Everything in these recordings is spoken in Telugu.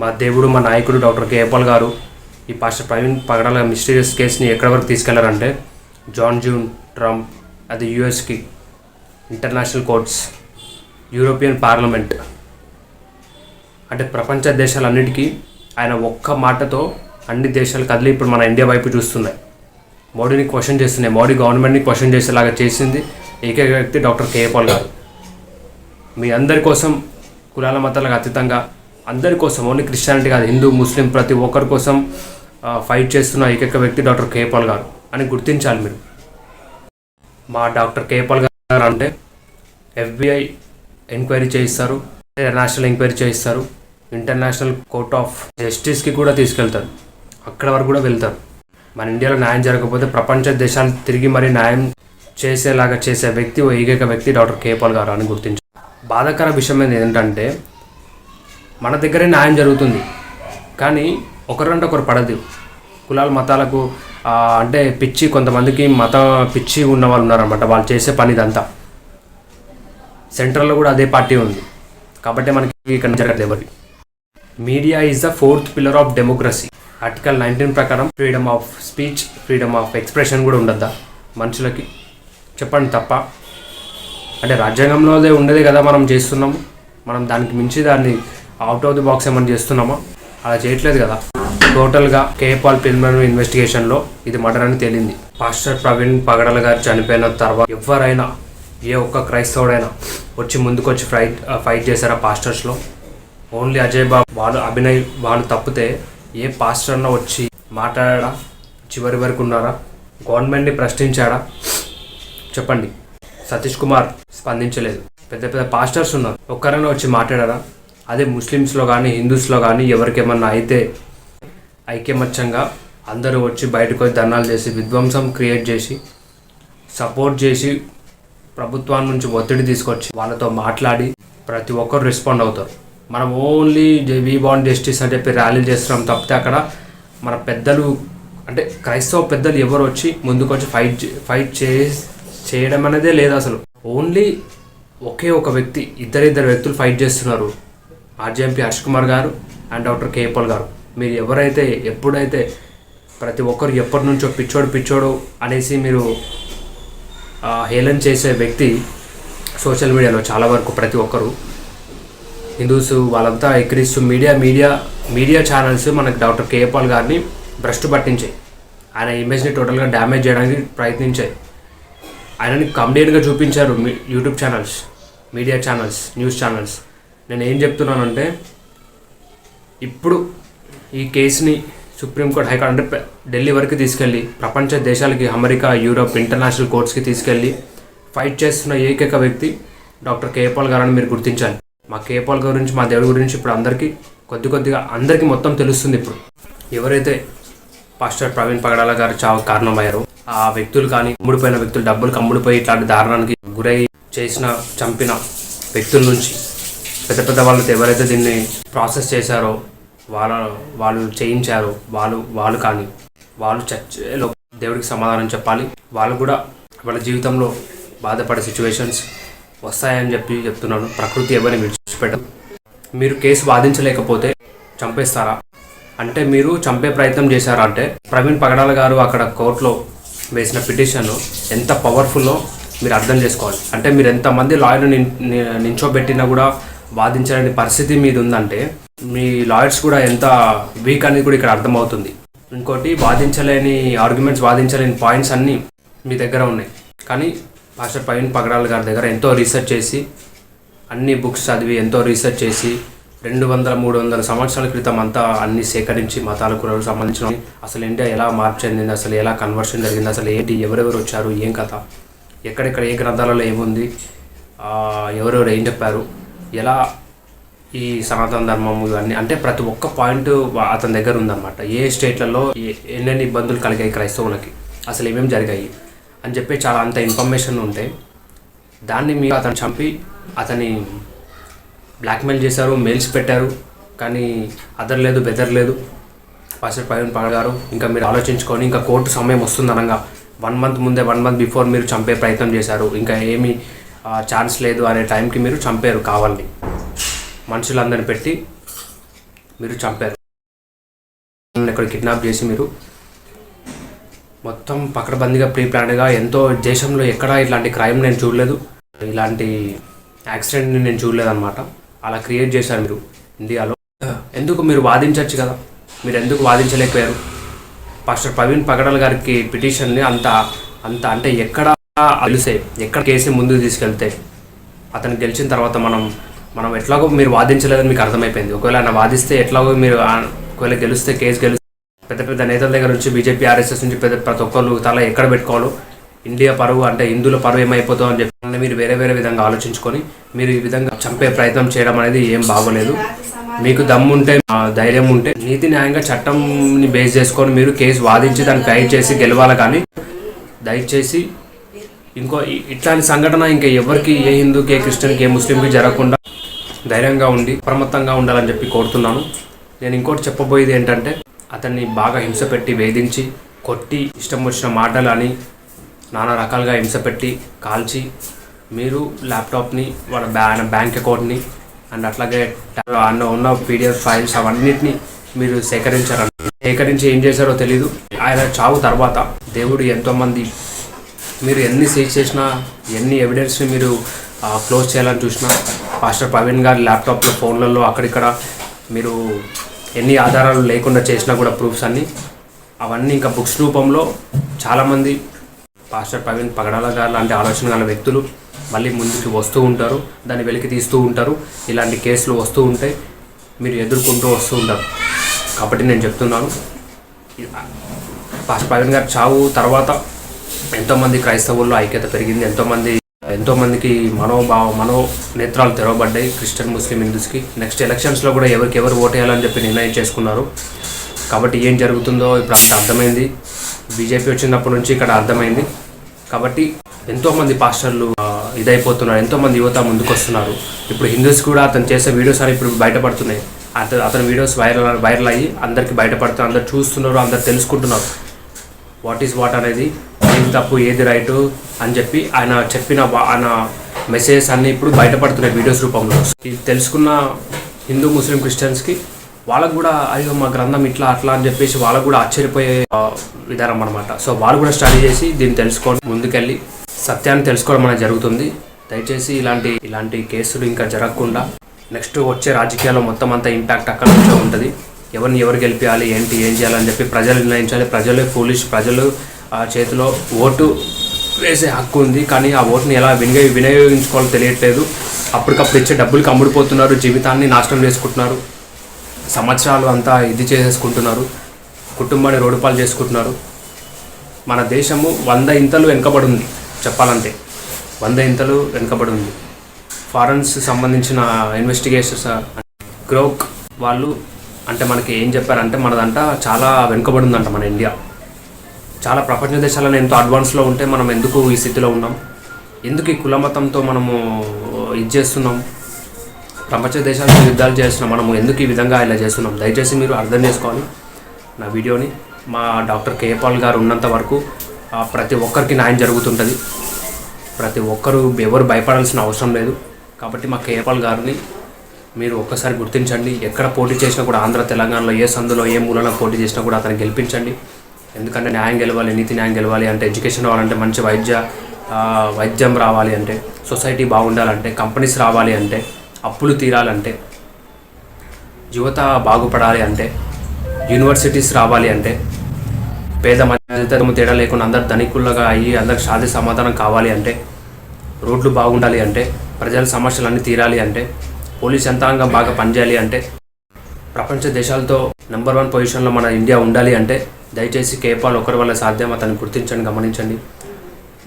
మా దేవుడు మా నాయకుడు డాక్టర్ కేపాల్ గారు ఈ పాస్టర్ ప్రవీణ్ పగడాల మిస్టీరియస్ కేసుని ఎక్కడి వరకు తీసుకెళ్లారంటే జూన్ ట్రంప్, అది యుఎస్కి, ఇంటర్నేషనల్ కోర్ట్స్, యూరోపియన్ పార్లమెంట్, అంటే ప్రపంచ దేశాలన్నిటికీ ఆయన ఒక్క మాటతో అన్ని దేశాలు కదిలి ఇప్పుడు మన ఇండియా వైపు చూస్తున్నాయి. మోడీని క్వశ్చన్ చేస్తున్నాయి. మోడీ గవర్నమెంట్ని క్వశ్చన్ చేసేలాగా చేసింది ఏకైక వ్యక్తి డాక్టర్ కేపాల్ గారు. మీ అందరి కోసం, కులాల మతాలకు అతీతంగా అందరి కోసం, ఓన్లీ క్రిస్టియానిటీ కాదు, హిందూ, ముస్లిం, ప్రతి ఒక్కరి కోసం ఫైట్ చేస్తున్న ఏకైక వ్యక్తి డాక్టర్ కేపాల్ గారు అని గుర్తించాలి మీరు. మా డాక్టర్ కేపాల్ గారు అంటే FBI ఎంక్వైరీ చేయిస్తారు, నేషనల్ ఎంక్వైరీ చేయిస్తారు, ఇంటర్నేషనల్ కోర్ట్ ఆఫ్ జస్టిస్కి కూడా తీసుకెళ్తారు, అక్కడ వరకు కూడా వెళ్తారు. మన ఇండియాలో న్యాయం జరగకపోతే ప్రపంచ దేశాలు తిరిగి మరీ న్యాయం చేసేలాగా చేసే వ్యక్తి, ఓ ఏకైక వ్యక్తి డాక్టర్ కేపాల్ గారు అని గుర్తించారు. బాధాకర విషయం ఏంటంటే మన దగ్గరే న్యాయం జరుగుతుంది, కానీ ఒకరంటే ఒకరు పడదు. కులాల మతాలకు అంటే పిచ్చి, కొంతమందికి మత పిచ్చి ఉన్న వాళ్ళు ఉన్నారన్నమాట. వాళ్ళు చేసే పని ఇదంతా. సెంట్రల్లో కూడా అదే పార్టీ ఉంది కాబట్టి మనకి ఇక్కడ జరగట్లేదు ఎవరికి. Media is the 4th pillar of democracy. Article 19 ప్రకారం freedom of speech, freedom of expression కూడా ఉండద్దా మనుషులకి? చెప్పండి, తప్ప? అంటే రాజ్యాంగంలోదే ఉండేది కదా మనం చేస్తున్నాము. మనం దానికి మించి దాన్ని అవుట్ ఆఫ్ ది బాక్స్ ఏమైనా చేస్తున్నామా? అలా చేయట్లేదు కదా. టోటల్గా కేపాల్ ప్రిలిమినరీ ఇన్వెస్టిగేషన్లో ఇది మర్డర్ అని తేలింది. పాస్టర్ ప్రవీణ్ పగడాల గారు చనిపోయిన తర్వాత ఎవరైనా, ఏ ఒక్క క్రైస్తవుడైనా వచ్చి ముందుకొచ్చి ఫైట్ చేశారా పాస్టర్స్లో? ఓన్లీ అజయ్ బాబు, వాళ్ళు అభినయ్, వాళ్ళు తప్పితే ఏ పాస్టర్ అన్నా వచ్చి మాట్లాడా? చివరి వరకు ఉన్నారా? గవర్నమెంట్ని ప్రశ్నించాడా? చెప్పండి. సతీష్ కుమార్ స్పందించలేదు. పెద్ద పెద్ద పాస్టర్స్ ఉన్నారు, ఒక్కరైనా వచ్చి మాట్లాడారా? అదే ముస్లిమ్స్లో కానీ హిందూస్లో కానీ ఎవరికేమన్నా అయితే ఐక్యమత్యంగా అందరూ వచ్చి బయటకు వచ్చి ధర్నాలు చేసి విధ్వంసం క్రియేట్ చేసి సపోర్ట్ చేసి ప్రభుత్వం నుంచి ఒత్తిడి తీసుకొచ్చి వాళ్ళతో మాట్లాడి ప్రతి ఒక్కరు రెస్పాండ్ అవుతారు. మనం ఓన్లీ వీ వాంట్ జస్టిస్ అని చెప్పి ర్యాలీలు చేస్తున్నాం తప్పితే అక్కడ మన పెద్దలు, అంటే క్రైస్తవ పెద్దలు ఎవరు వచ్చి ముందుకొచ్చి ఫైట్ చేయడం అనేదే లేదు అసలు. ఓన్లీ ఒకే ఒక వ్యక్తి, ఇద్దరు వ్యక్తులు ఫైట్ చేస్తున్నారు, RJMP హర్ష్ కుమార్ గారు అండ్ డాక్టర్ కేపాల్ గారు. మీరు ఎవరైతే ఎప్పుడైతే ప్రతి ఒక్కరు ఎప్పటి నుంచో పిచ్చోడు అనేసి మీరు హేళన చేసే వ్యక్తి సోషల్ మీడియాలో చాలా వరకు ప్రతి ఒక్కరు హిందూస్ వాళ్ళంతా ఎక్కిరిస్తూ మీడియా ఛానల్స్ మనకు డాక్టర్ కేపాల్ గారిని భ్రష్టు పట్టించాయి. ఆయన ఇమేజ్ని టోటల్గా డ్యామేజ్ చేయడానికి ప్రయత్నించాయి. ఆయనని కమెడియన్గా చూపించారు YouTube channels, media channels, news channels. నేను ఏం చెప్తున్నానంటే ఇప్పుడు ఈ కేసుని సుప్రీంకోర్టు, హైకోర్టు, అంటే ఢిల్లీ వరకు తీసుకెళ్ళి ప్రపంచ దేశాలకి, అమెరికా, యూరోప్, ఇంటర్నేషనల్ కోర్ట్స్కి తీసుకెళ్ళి ఫైట్ చేస్తున్న ఏకైక వ్యక్తి డాక్టర్ కేపాల్ గారని మీరు గుర్తించాలి. మా కేపాల్ గురించి, మా దేవుడి గురించి ఇప్పుడు అందరికీ కొద్దిగా అందరికీ మొత్తం తెలుస్తుంది. ఇప్పుడు ఎవరైతే పాస్టర్ ప్రవీణ్ పగడాల గారు చావు కారణమయ్యారో ఆ వ్యక్తులు కానీ, అమ్ముడిపోయిన వ్యక్తులు, డబ్బులు అమ్ముడిపోయి ఇట్లాంటి దారుణానికి గురై చంపిన వ్యక్తుల నుంచి పెద్ద వాళ్ళతో ఎవరైతే దీన్ని ప్రాసెస్ చేశారో, వాళ్ళు చేయించారో, వాళ్ళు కానీ వాళ్ళు చర్చలో దేవుడికి సమాధానం చెప్పాలి. వాళ్ళు కూడా వాళ్ళ జీవితంలో బాధపడే సిచ్యువేషన్స్ వస్తాయని చెప్తున్నాను. ప్రకృతి ఎవరిని విడిచిపెట్టదు. మీరు కేసు వాదించలేకపోతే చంపేస్తారా? అంటే మీరు చంపే ప్రయత్నం చేశారా? అంటే ప్రవీణ్ పగడాల గారు అక్కడ కోర్టులో వేసిన పిటిషన్ ఎంత పవర్ఫుల్లో మీరు అర్థం చేసుకోవాలి. అంటే మీరు ఎంతమంది లాయర్ని నించోబెట్టినా కూడా వాదించలేని పరిస్థితి మీద ఉందంటే మీ లాయర్స్ కూడా ఎంత వీక్ అనేది కూడా ఇక్కడ అర్థమవుతుంది. ఇంకోటి, వాదించలేని ఆర్గ్యుమెంట్స్, వాదించలేని పాయింట్స్ అన్నీ మీ దగ్గర ఉన్నాయి. కానీ పాస్టర్ ప్రవీణ్ పగడాల గారి దగ్గర ఎంతో రీసెర్చ్ చేసి, అన్ని బుక్స్ చదివి, ఎంతో రీసెర్చ్ చేసి 200-300 సంవత్సరాల క్రితం అంతా అన్ని సేకరించి మతాల కులాలకు సంబంధించిన అసలు ఇండియా ఎలా మార్పు చెందింది, అసలు ఎలా కన్వర్షన్ జరిగింది, అసలు ఏంటి, ఎవరెవరు వచ్చారు, ఏం కథ, ఎక్కడెక్కడ ఏ గ్రంథాలలో ఏముంది, ఎవరెవరు ఏం చెప్పారు, ఎలా ఈ సనాతన ధర్మం, ఇవన్నీ అంటే ప్రతి ఒక్క పాయింట్ అతని దగ్గర ఉందన్నమాట. ఏ స్టేట్లలో ఎన్నెన్ని ఇబ్బందులు కలిగాయి క్రైస్తవులకి, అసలు ఏమేమి జరిగాయి అని చెప్పి చాలా అంత ఇన్ఫర్మేషన్ ఉంటే దాన్ని మీరు అతను చంపి అతని బ్లాక్మెయిల్ చేశారు, మెయిల్స్ పెట్టారు. కానీ అదర్లేదు, బెదర్లేదు పాస్టర్ ప్రవీణ్ పగడాల గారు. ఇంకా మీరు ఆలోచించుకొని, ఇంకా కోర్టు సమయం వస్తుందనగా 1 month ముందే, 1 month బిఫోర్ మీరు చంపే ప్రయత్నం చేశారు. ఇంకా ఏమీ ఛాన్స్ లేదు అనే టైంకి మీరు చంపారు కావాలని. మనుషులందరిని పెట్టి మీరు చంపారు, ఇక్కడ కిడ్నాప్ చేసి మీరు మొత్తం పకడ్బందీగా ప్రీ ప్లాన్డ్గా ఎంతో దేశంలో ఎక్కడా ఇట్లాంటి క్రైమ్ నేను చూడలేదు, ఇలాంటి యాక్సిడెంట్ని నేను చూడలేదు అనమాట. అలా క్రియేట్ చేశారు మీరు ఇండియాలో. ఎందుకు మీరు వాదించవచ్చు కదా, మీరు ఎందుకు వాదించలేకపోయారు? పాస్టర్ ప్రవీణ్ పగడాల్ గారికి పిటిషన్ని అంత అంత అంటే ఎక్కడ తెలిసే ఎక్కడ కేసుని ముందుకు తీసుకెళ్తే అతను గెలిచిన తర్వాత మనం ఎట్లాగో మీరు వాదించలేదని మీకు అర్థమైపోయింది. ఒకవేళ ఆయన వాదిస్తే ఎట్లాగో మీరు ఒకవేళ గెలిస్తే కేసు గెలిస్తే పెద్ద పెద్ద నేతల దగ్గర నుంచి బీజేపీ ఆర్ఎస్ఎస్ నుంచి ప్రతి ఒక్కరు తల ఎక్కడ పెట్టుకోవాలో, ఇండియా పరువు అంటే హిందువుల పరువు ఏమైపోతుందో అని చెప్పి మీరు వేరే వేరే విధంగా ఆలోచించుకొని మీరు ఈ విధంగా చంపే ప్రయత్నం చేయడం అనేది ఏం బాగోలేదు. మీకు దమ్ముంటే ధైర్యం ఉంటే నీతి న్యాయంగా చట్టంని బేస్ చేసుకొని మీరు కేసు వాదించి దాన్ని ఫైట్ చేసి గెలవాలి. కానీ దయచేసి ఇంకో ఇట్లాంటి సంఘటన ఇంకా ఎవరికి, ఏ హిందూకి, ఏ క్రిస్టియన్కి, ఏ ముస్లింకి జరగకుండా ధైర్యంగా ఉండి అప్రమత్తంగా ఉండాలని చెప్పి కోరుతున్నాను. నేను ఇంకోటి చెప్పబోయేది ఏంటంటే అతన్ని బాగా హింస పెట్టి వేధించి కొట్టి ఇష్టం వచ్చిన మాటలు అని నానా రకాలుగా హింస పెట్టి కాల్చి మీరు ల్యాప్టాప్ని ఆయన బ్యాంక్ అకౌంట్ని అండ్ అట్లాగే ఉన్న పీడిఎఫ్ ఫైల్స్ అవన్నిటిని మీరు సేకరించి ఏం చేశారో తెలీదు. ఆయన చావు తర్వాత దేవుడు ఎంతోమంది మీరు ఎన్ని సీజ్ చేసినా ఎన్ని ఎవిడెన్స్ని మీరు క్లోజ్ చేయాలని చూసినా పాస్టర్ ప్రవీణ్ గారి ల్యాప్టాప్లో, ఫోన్లలో అక్కడిక్కడ మీరు ఎన్ని ఆధారాలు లేకుండా చేసినా కూడా ప్రూఫ్స్ అవన్నీ ఇంకా బుక్స్ రూపంలో చాలామంది పాస్టర్ ప్రవీణ్ పగడాల గారు లాంటి ఆలోచన గల వ్యక్తులు మళ్ళీ ముందుకు వస్తూ ఉంటారు, దాన్ని వెలికి తీస్తూ ఉంటారు. ఇలాంటి కేసులు వస్తూ ఉంటాయి, మీరు ఎదుర్కొంటూ వస్తూ ఉంటారు. కాబట్టి నేను చెప్తున్నాను, పాస్టర్ ప్రవీణ్ గారి చావు తర్వాత ఎంతోమంది క్రైస్తవుల్లో ఐక్యత పెరిగింది, ఎంతోమందికి మనోనేత్రాలు తెరవబడ్డాయి, క్రిస్టియన్, ముస్లిం, హిందూస్కి. నెక్స్ట్ ఎలక్షన్స్లో కూడా ఎవరు ఓటేయాలని చెప్పి నిర్ణయం చేసుకున్నారు. కాబట్టి ఏం జరుగుతుందో ఇప్పుడు అక్కడ అర్థమైంది. బీజేపీ వచ్చినప్పటి నుంచి ఇక్కడ అర్థమైంది. కాబట్టి ఎంతోమంది పాస్టర్లు ఇదైపోతున్నారు, ఎంతోమంది యువత ముందుకు వస్తున్నారు. ఇప్పుడు హిందూస్ కూడా అతను చేసే వీడియోస్ అని ఇప్పుడు బయటపడుతున్నాయి. అతని వీడియోస్ వైరల్ అయ్యి అందరికీ బయటపడుతున్నారు, అందరు చూస్తున్నారు, అందరు తెలుసుకుంటున్నారు వాట్ ఈజ్ వాట్ అనేది, ఏది తప్పు ఏది రైటు అని చెప్పి ఆయన మెసేజెస్ అన్నీ ఇప్పుడు బయటపడుతున్నాయి వీడియోస్ రూపంలో. ఇది తెలుసుకున్న హిందూ, ముస్లిం, క్రిస్టియన్స్కి వాళ్ళకు కూడా అయ్యో మా గ్రంథం ఇట్లా అట్లా అని చెప్పేసి వాళ్ళకు కూడా ఆశ్చర్యపోయే విధానం అనమాట. సో వాళ్ళు కూడా స్టడీ చేసి దీన్ని తెలుసుకొని ముందుకెళ్ళి సత్యాన్ని తెలుసుకోవడం అనేది జరుగుతుంది. దయచేసి ఇలాంటి కేసులు ఇంకా జరగకుండా నెక్స్ట్ వచ్చే రాజకీయాల్లో మొత్తం అంతా ఇంపాక్ట్ అక్కడ నుంచే ఉంటుంది. ఎవరు గెలిపించాలి, ఏం చేయాలని చెప్పి ప్రజలు నిర్ణయించాలి. ప్రజలే ప్రజలు చేతిలో ఓటు వేసే హక్కు ఉంది, కానీ ఆ ఓటుని ఎలా వినియోగించుకోవాలో తెలియట్లేదు. అప్పటికప్పుడు ఇచ్చే డబ్బులకి అమ్ముడిపోతున్నారు, జీవితాన్ని నాశనం చేసుకుంటున్నారు, సంవత్సరాలు అంతా ఇది చేసేసుకుంటున్నారు, కుటుంబాన్ని రోడ్డుపాలు చేసుకుంటున్నారు. మన దేశము 100 ఇంతలు వెనుకబడి ఉంది, చెప్పాలంటే 100 ఇంతలు వెనుకబడి ఉంది. ఫారెన్స్ సంబంధించిన ఇన్వెస్టిగేషన్స్ గ్రోక్ వాళ్ళు అంటే మనకి ఏం చెప్పారంటే మనదంట చాలా వెనుకబడి ఉందంట మన ఇండియా. చాలా ప్రపంచ దేశాలను ఎంతో అడ్వాన్స్లో ఉంటే మనం ఎందుకు ఈ స్థితిలో ఉన్నాం, ఎందుకు ఈ కులమతంతో మనము ఇది చేస్తున్నాం, ప్రపంచ దేశాలతో యుద్ధాలు చేస్తున్నాం, మనము ఎందుకు ఈ విధంగా ఇలా చేస్తున్నాం. దయచేసి మీరు అర్థం చేసుకోవాలి నా వీడియోని. మా డాక్టర్ కేపాల్ గారు ఉన్నంత వరకు ప్రతి ఒక్కరికి న్యాయం జరుగుతుంటుంది, ప్రతి ఒక్కరు ఎవరు భయపడాల్సిన అవసరం లేదు. కాబట్టి మా కేపాల్ గారిని మీరు ఒక్కసారి గుర్తించండి. ఎక్కడ పోటీ చేసినా కూడా ఆంధ్ర తెలంగాణలో ఏ సందులో ఏ మూలన పోటీ చేసినా కూడా అతను గెలిపించండి. ఎందుకంటే న్యాయం గెలవాలి, నీతి న్యాయం గెలవాలి అంటే, ఎడ్యుకేషన్ రావాలంటే, మంచి వైద్యం రావాలి అంటే, సొసైటీ బాగుండాలంటే, కంపెనీస్ రావాలి అంటే, అప్పులు తీరాలంటే, యువత బాగుపడాలి అంటే, యూనివర్సిటీస్ రావాలి అంటే, పేద మధ్యతరము తేడా లేకుండా అందరు ధనికులుగా అయ్యి అందరికి శాంతి సమాధానం కావాలి అంటే, రోడ్లు బాగుండాలి అంటే, ప్రజల సమస్యలన్నీ తీరాలి అంటే, పోలీస్ యంత్రాంగం బాగా పనిచేయాలి అంటే, ప్రపంచ దేశాలతో నెంబర్ 1 పొజిషన్లో మన ఇండియా ఉండాలి అంటే దయచేసి కేపాల్ ఒకరి వల్ల సాధ్యం. అతన్ని గుర్తించండి, గమనించండి,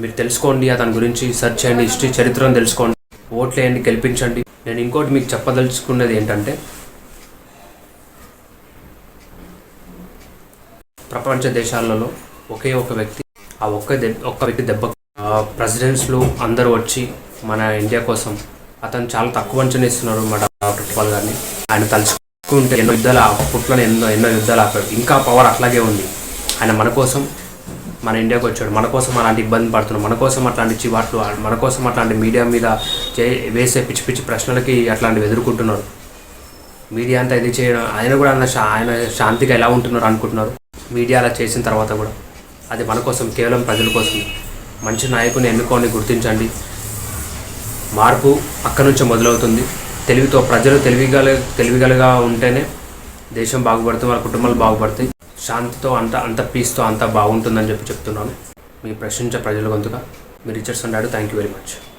మీరు తెలుసుకోండి, అతని గురించి సెర్చ్ చేయండి, హిస్టరీ చరిత్రను తెలుసుకోండి, ఓట్లేయండి, గెలిపించండి. నేను ఇంకోటి మీకు చెప్పదలుచుకున్నది ఏంటంటే, ప్రపంచ దేశాలలో ఒకే ఒక వ్యక్తి, ఆ ఒక్క వ్యక్తి దెబ్బ ప్రెసిడెంట్స్లు అందరూ వచ్చి మన ఇండియా కోసం అతను చాలా తక్కువ అంచనా ఇస్తున్నారు మా డాక్టర్ కేపాల్ గారిని. ఆయన తలుచుకుంటే ఎన్నో యుద్ధాలు అప్పట్లోనే ఎన్నో యుద్ధాలు ఆపాడు. ఇంకా పవర్ అట్లాగే ఉంది. ఆయన మన కోసం మన ఇండియాకి వచ్చాడు, మన కోసం అలాంటి ఇబ్బంది పడుతున్నాం, మన కోసం అట్లాంటి చివాట్లు, మన కోసం అట్లాంటి మీడియా మీద వేసే పిచ్చి పిచ్చి ప్రశ్నలకి అట్లాంటివి ఎదుర్కొంటున్నారు. మీడియా అంతా ఇది చేయడం, ఆయన కూడా ఆయన శాంతిగా ఎలా ఉంటున్నారు అనుకుంటున్నారు. మీడియా అలా చేసిన తర్వాత కూడా అది మన కోసం, కేవలం ప్రజల కోసం. మంచి నాయకుని ఎన్నుకొని గుర్తించండి. మార్పు అక్కడి నుంచే మొదలవుతుంది. తెలివితో ప్రజలు తెలివిగలగా ఉంటేనే దేశం బాగుపడుతుంది, వాళ్ళ కుటుంబాలు బాగుపడతాయి. శాంతితో అంత పీస్తో అంతా బాగుంటుందని చెప్తున్నాను. మీ ప్రశ్నించే ప్రజల గొంతుగా మీ Richardson dad. Thank you very much.